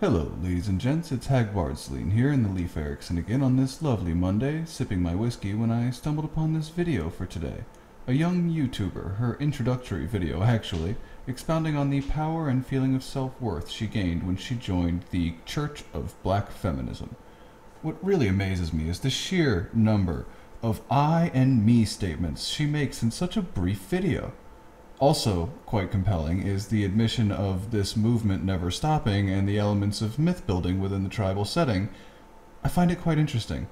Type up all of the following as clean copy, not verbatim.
Hello, ladies and gents, it's Hag Vardsleen here in the Leaf Erickson again on this lovely Monday, sipping my whiskey when I stumbled upon this video for today. A young YouTuber, her introductory video actually, expounding on the power and feeling of self-worth she gained when she joined the Church of Black Feminism. What really amazes me is the sheer number of I and me statements she makes in such a brief video. Also quite compelling is the admission of this movement never stopping and the elements of myth building within the tribal setting. I find it quite interesting.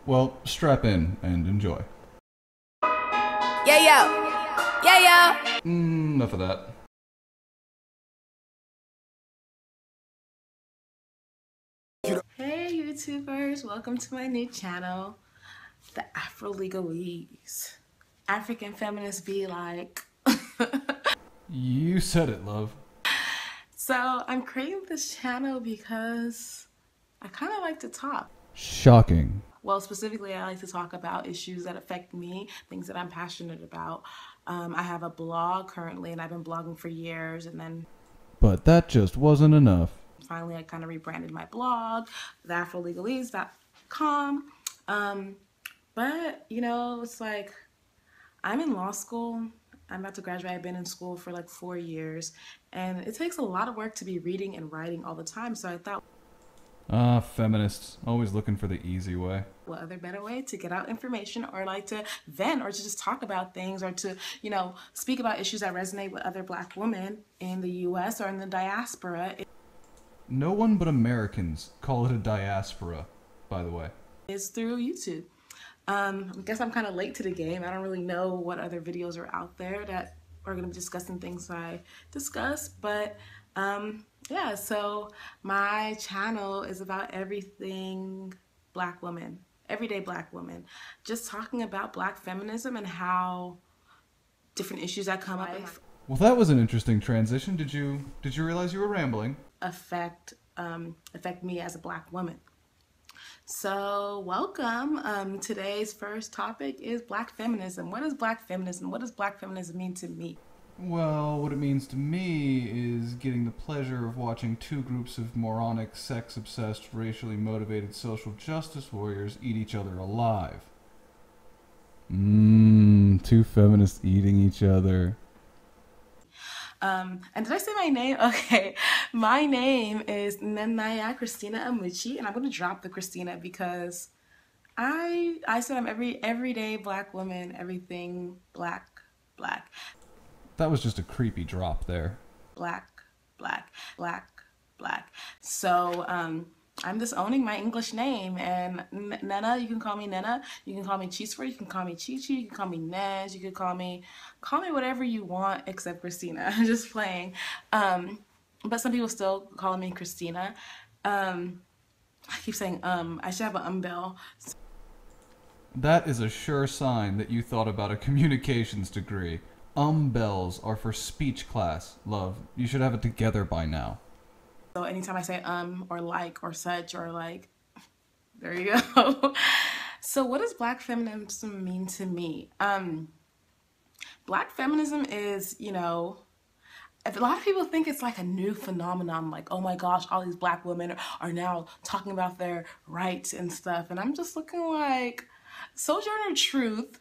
Well, strap in and enjoy. Yeah, yo. Yeah, yo. Enough of that. Hey, YouTubers. Welcome to my new channel, the Afro-Legalese. African feminists be like... You said it, love. So, I'm creating this channel because I kind of like to talk. Shocking. Well, specifically, I like to talk about issues that affect me, things that I'm passionate about. I have a blog currently, and I've been blogging for years, and then... But that just wasn't enough. Finally, I kind of rebranded my blog, theafrolegalese.com. But, you know, it's like, I'm in law school. I'm about to graduate. I've been in school for like 4 years, and it takes a lot of work to be reading and writing all the time. So I thought, Feminists, always looking for the easy way. what other better way to get out information or like to vent or to just talk about things or to, you know, speak about issues that resonate with other Black women in the US or in the diaspora. No one but Americans call it a diaspora, by the way. Is through YouTube. I guess I'm kind of late to the game. I don't really know what other videos are out there that are going to be discussing things I discuss, but yeah, so my channel is about everything Black women, everyday Black women, just talking about Black feminism and how different issues that come up Well, that was an interesting transition. Did you realize you were rambling? affect me as a Black woman. So welcome. Today's first topic is Black feminism. What is Black feminism? What does Black feminism mean to me? Well, what it means to me is getting the pleasure of watching two groups of moronic, sex-obsessed, racially motivated social justice warriors eat each other alive. Two feminists eating each other. And did I say my name? Okay, my name is Nenaya Christina Amuchi, and I'm going to drop the Christina because I said I'm everyday Black woman, everything Black. That was just a creepy drop there. Black. So, I'm just owning my English name, and Nena, you can call me Nena, you can call me Chisra, you can call me Chichi, you can call me Nez, you can call me whatever you want except Christina. I'm just playing. But some people still call me Christina. I keep saying I should have an bell. That is a sure sign that you thought about a communications degree. Bells are for speech class, love. You should have it together by now. So anytime I say or like or such or like, there you go. So what does Black feminism mean to me? Black feminism is, you know, a lot of people think it's like a new phenomenon, like, oh my gosh, all these Black women are now talking about their rights and stuff. And I'm just looking like Sojourner Truth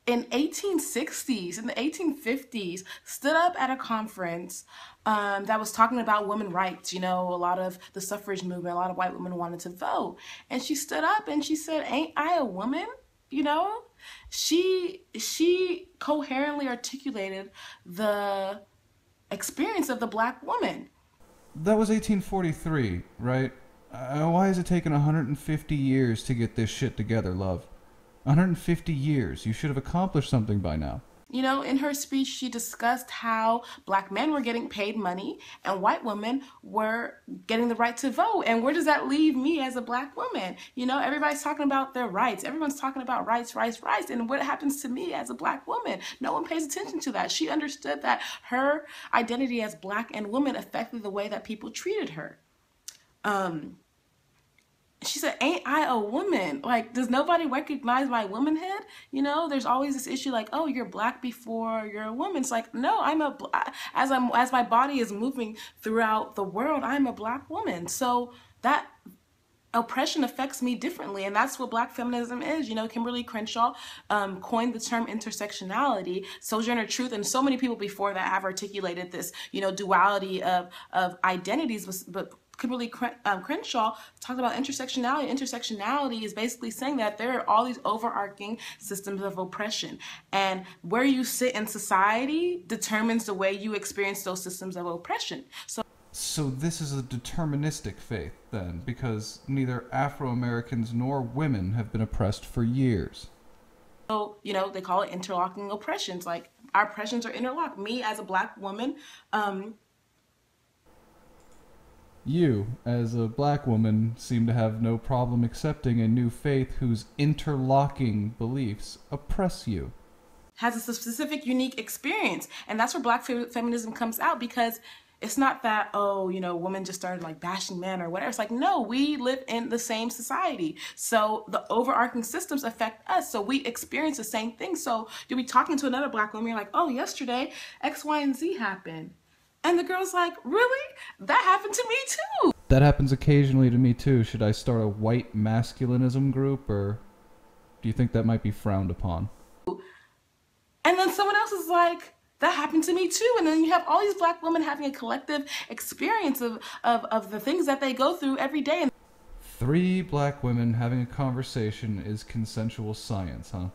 in the 1850s, stood up at a conference that was talking about women's rights. You know, a lot of the suffrage movement, a lot of white women wanted to vote. And she stood up and she said, ain't I a woman? You know, she coherently articulated the experience of the Black woman. That was 1843, right? Why has it taken 150 years to get this shit together, love? 150 years. You should have accomplished something by now. You know, in her speech, she discussed how Black men were getting paid money and white women were getting the right to vote. And where does that leave me as a Black woman? You know, everybody's talking about their rights. Everyone's talking about rights. And what happens to me as a Black woman? No one pays attention to that. She understood that her identity as Black and woman affected the way that people treated her. She said, ain't I a woman? Like, does nobody recognize my womanhood? You know, there's always this issue like, oh, you're black before you're a woman. It's like, no, as my body is moving throughout the world, I'm a black woman. So that oppression affects me differently, and that's what black feminism is. You know, Kimberly Crenshaw coined the term intersectionality. Sojourner Truth and so many people before that have articulated this, you know, duality of identities. But Kimberly Crenshaw talked about intersectionality. Intersectionality is basically saying that there are all these overarching systems of oppression, and where you sit in society determines the way you experience those systems of oppression. So this is a deterministic faith, then, because neither Afro-Americans nor women have been oppressed for years. So, you know, they call it interlocking oppressions. Like, our oppressions are interlocked. Me as a black woman, You, as a black woman, seem to have no problem accepting a new faith whose interlocking beliefs oppress you. has a specific, unique experience. And that's where black feminism comes out, because it's not that, oh, you know, women just started like bashing men or whatever. It's like, no, we live in the same society. So the overarching systems affect us. So we experience the same thing. So you'll be talking to another black woman, you're like, oh, yesterday X, Y, and Z happened. And the girl's like, really? That happened to me too. That happens occasionally to me too. Should I start a white masculinism group, or do you think that might be frowned upon? And then someone else is like, that happened to me too. And then you have all these black women having a collective experience of the things that they go through every day. 3 black women having a conversation is consensual science, huh?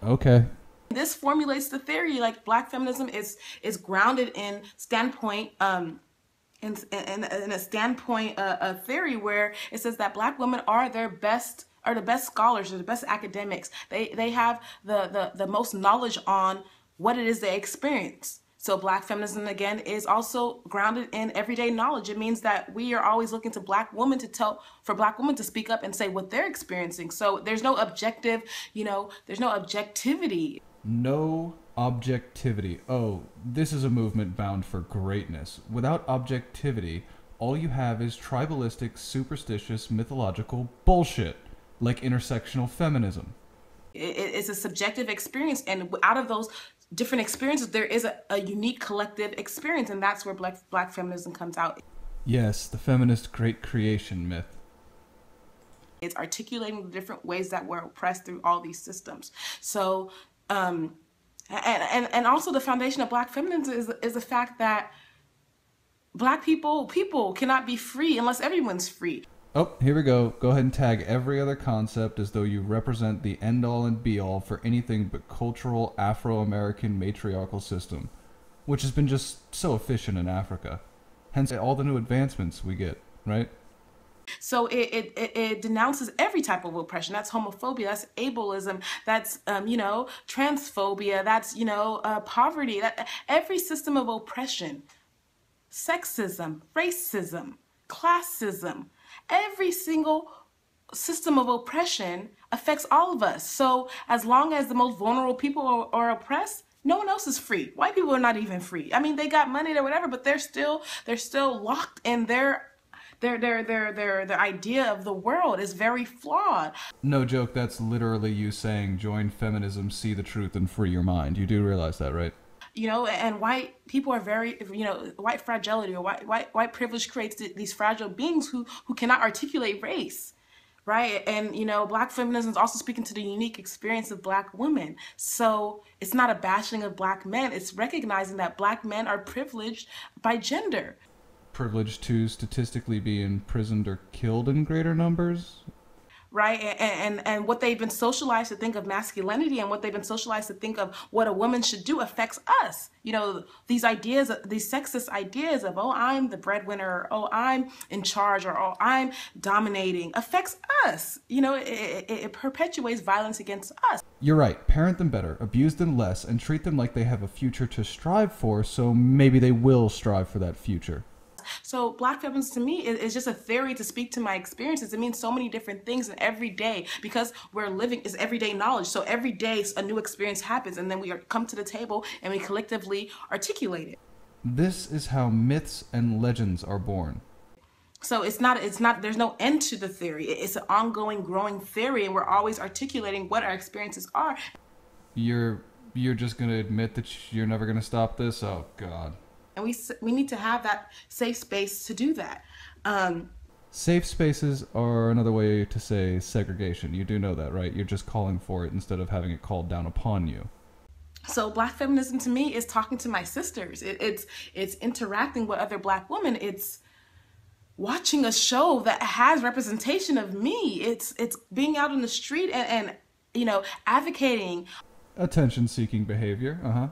Okay. This formulates the theory, like black feminism is grounded in standpoint, in a standpoint theory where it says that black women are the best scholars, or the best academics. They have the most knowledge on what it is they experience. So black feminism, again, is also grounded in everyday knowledge. It means that we are always looking to black women for black women to speak up and say what they're experiencing. So there's no objective, you know, there's no objectivity. No objectivity. Oh, this is a movement bound for greatness. Without objectivity, all you have is tribalistic, superstitious, mythological bullshit, like intersectional feminism. It's a subjective experience, and out of those different experiences, there is a unique collective experience, and that's where black feminism comes out. Yes, the feminist great creation myth. It's articulating the different ways that we're oppressed through all these systems. So, and also the foundation of black feminism is the fact that black people cannot be free unless everyone's free. Oh, here we go. Go ahead and tag every other concept as though you represent the end-all and be-all for anything but cultural Afro-American matriarchal system, which has been just so efficient in Africa. Hence all the new advancements we get, right? So it denounces every type of oppression. That's homophobia, that's ableism, that's, you know, transphobia, that's, you know, poverty, that every system of oppression, sexism, racism, classism, every single system of oppression affects all of us. So as long as the most vulnerable people are oppressed, no one else is free. White people are not even free. I mean, they got money or whatever, but they're still locked in their idea of the world is very flawed. No joke, that's literally you saying join feminism, see the truth, and free your mind. You do realize that, right? You know, and white people are very, you know, white fragility or white privilege creates these fragile beings who cannot articulate race, right? And, you know, black feminism is also speaking to the unique experience of black women. So it's not a bashing of black men. It's recognizing that black men are privileged by gender. Privileged to statistically be imprisoned or killed in greater numbers? Right, and what they've been socialized to think of masculinity and what they've been socialized to think of what a woman should do affects us. You know, these ideas, these sexist ideas of, oh, I'm the breadwinner, or, oh, I'm in charge, or, oh, I'm dominating, affects us. You know, it perpetuates violence against us. You're right. Parent them better, abuse them less, and treat them like they have a future to strive for, so maybe they will strive for that future. So black feminism to me is just a theory to speak to my experiences. It means so many different things, and every day, because we're living, is everyday knowledge. So every day a new experience happens, and then we come to the table and we collectively articulate it. This is how myths and legends are born. So it's not, there's no end to the theory. It's an ongoing, growing theory, and we're always articulating what our experiences are. You're you're just gonna admit that you're never gonna stop this? Oh God. And we need to have that safe space to do that. Um, Safe spaces are another way to say segregation. You do know that, right? You're just calling for it instead of having it called down upon you. so Black feminism to me is talking to my sisters. It's interacting with other Black women. It's watching a show that has representation of me. It's being out in the street and advocating Attention-seeking behavior.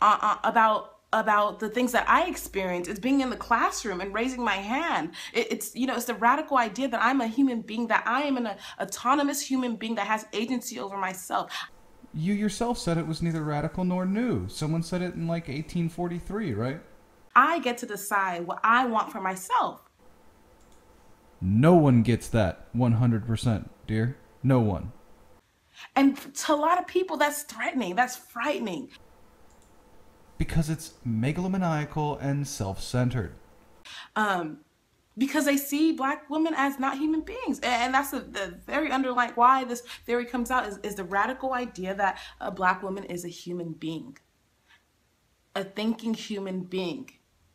about the things that I experience. It's being in the classroom and raising my hand. It's the radical idea that I'm a human being, that I am an autonomous human being that has agency over myself. You yourself said it was neither radical nor new. Someone said it in like 1843, right? I get to decide what I want for myself. No one gets that 100%, dear. No one. And to a lot of people, that's threatening. That's frightening. Because it's megalomaniacal and self-centered. Because they see Black women as not human beings. And that's the very underlying why this theory comes out is the radical idea that a Black woman is a human being, a thinking human being,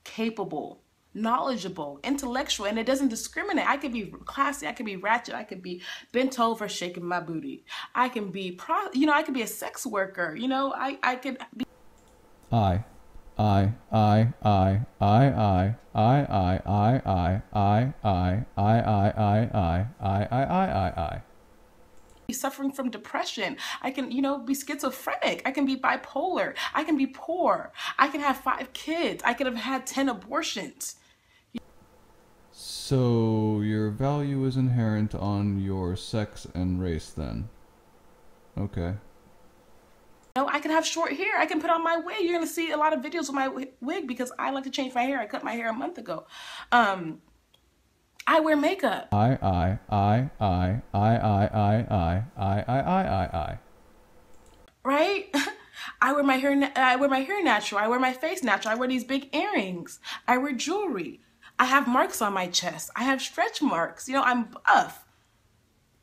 capable, knowledgeable, intellectual, and it doesn't discriminate. I could be classy, I could be ratchet, I could be bent over shaking my booty. I can be I could be a sex worker. I could be I suffering from depression. I can, be schizophrenic. I can be bipolar. I can be poor. I can have 5 kids. I could have had 10 abortions. So your value is inherent on your sex and race then. Okay. I can have short hair. I can put on my wig. You're going to see a lot of videos with my wig because I like to change my hair. I cut my hair a month ago. I wear makeup. Right? I wear my hair natural. I wear my face natural. I wear these big earrings. I wear jewelry. I have marks on my chest. I have stretch marks. I'm buff.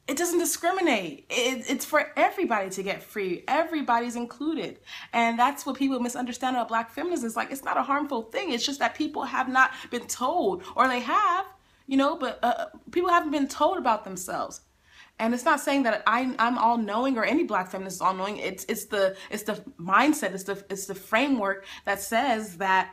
It doesn't discriminate. It's for everybody to get free. Everybody's included. And that's what people misunderstand about Black feminism. It's like, it's not a harmful thing. It's just that people have not been told, or they have, but people haven't been told about themselves. And it's not saying that I'm all knowing or any Black feminist is all knowing. It's the mindset. It's the framework that says that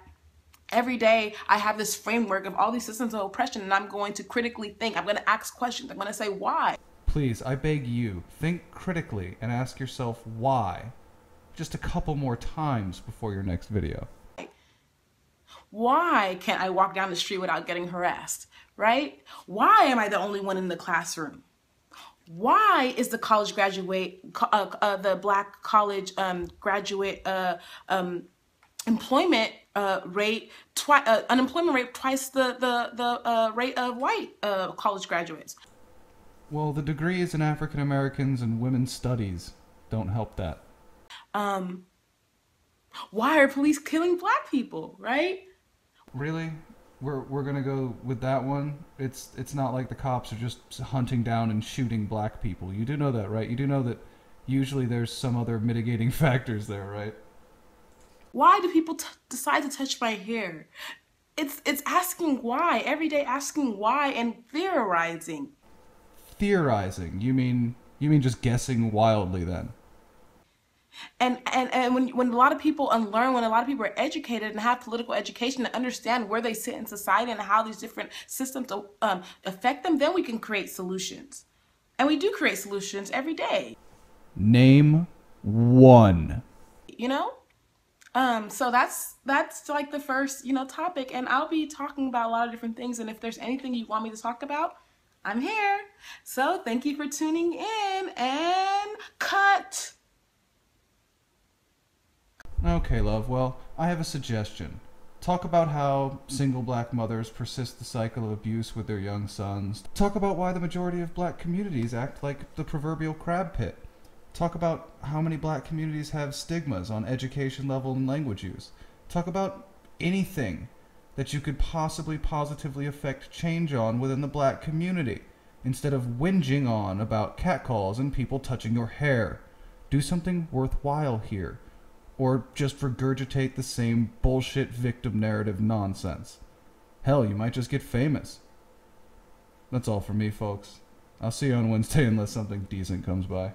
every day I have this framework of all these systems of oppression, and I'm going to critically think. I'm going to ask questions. I'm going to say why. Please, I beg you, think critically and ask yourself why. Just a couple more times before your next video. Why can't I walk down the street without getting harassed, right? Why am I the only one in the classroom? Why is the college graduate, the Black college graduate employment rate, unemployment rate twice the rate of white college graduates? Well, the degrees in African Americans and women's studies don't help that. Why are police killing Black people, right? Really? We're gonna go with that one? It's not like the cops are just hunting down and shooting Black people. You do know that, right? You do know that usually there's some other mitigating factors there, right? Why do people decide to touch my hair? It's asking why, every day asking why and theorizing. Theorizing? You mean just guessing wildly then? And when a lot of people unlearn, when a lot of people are educated and have political education and understand where they sit in society and how these different systems affect them, then we can create solutions. And we do create solutions every day. Name one. So that's like the first, topic, and I'll be talking about a lot of different things, and if there's anything you want me to talk about, I'm here. So thank you for tuning in, and cut. Okay, love. Well, I have a suggestion. Talk about how single Black mothers persist the cycle of abuse with their young sons. Talk about why the majority of Black communities act like the proverbial crab pit. Talk about how many Black communities have stigmas on education level and language use. Talk about anything that you could possibly positively affect change on within the black community, instead of whinging on about catcalls and people touching your hair. Do something worthwhile here, or just regurgitate the same bullshit victim narrative nonsense. Hell, you might just get famous. That's all for me, folks. I'll see you on Wednesday unless something decent comes by.